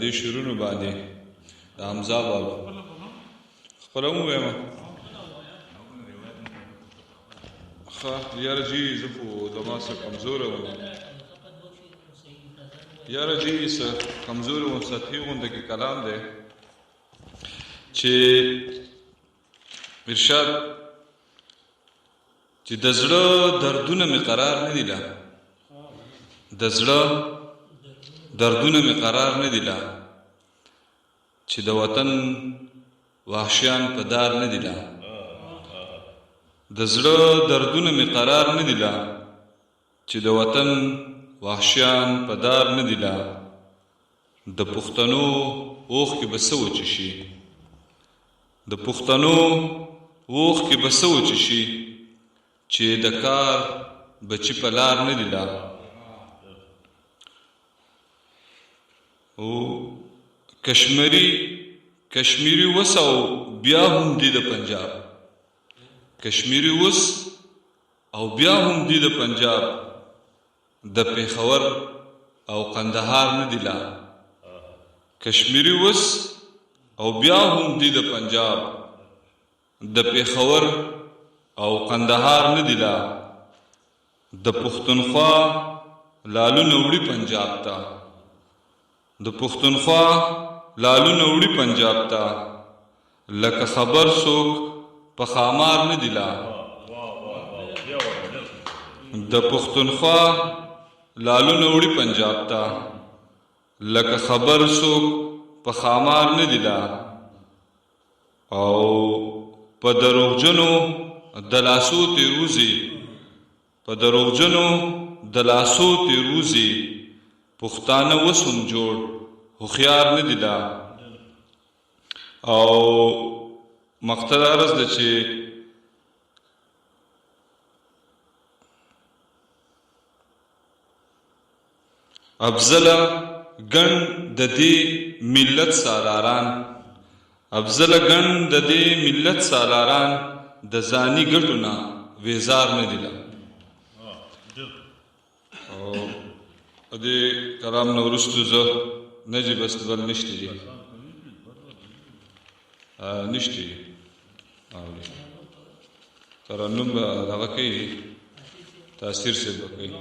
دې شعرونو باندې د حمزه بابا خپله هم ووایم ښه یاره جي زه خو زما څه کمزوره وم یاره جي څه کمزوره وم سطحي غونده کې کلام دی چې ارشاد چې د زړه دردونه مې قرار نه دي لا د زړه دردونه مې قرار نه دي لا چې د وطن وحشیان په دار نه دي لا د زړه دردونه مې قرار نه دي لا چې د وطن وحشیان په دار نه دي لا د پښتنو اوښکې به څه وچې شي د پښتنو اوښکې به څه وچې شي چې د کار بچی په لار نه دي لا او کشمیری وس او بیا هم دی د پنجاب کشمیری وس او بیا هم دی د پنجاب د پیښور او قندهار نه دی لا کشمیری وس او بیا هم دی د پنجاب د پیښور او قندهار نه دی لا د پښتونخوا لالونه وړي پنجاب ته د پښتونخوا لالونه وړي پنجاب ته لکه خبر څوک په خامار نه دی لا د پښتونخوا لالونه وړي پنجاب ته لکه خبر څوک په خامار نه دی لا او په دروغجنو د لاسو تیروزي په دروغجنو د لاسو تیروزي پښتانه وسوم جوړ هوښیار نه دي لا او مقصد عرض ده چې افضله ګڼ د دې ملت سالاران افضله ګڼ د دې ملت سالاران د ځاني ګټو نه ویزار نه دي لا او دې کلام نه وروستو زه نجیب استدلال نشته دي نشته ترنم به دغه کوي تاثیر سره به کوي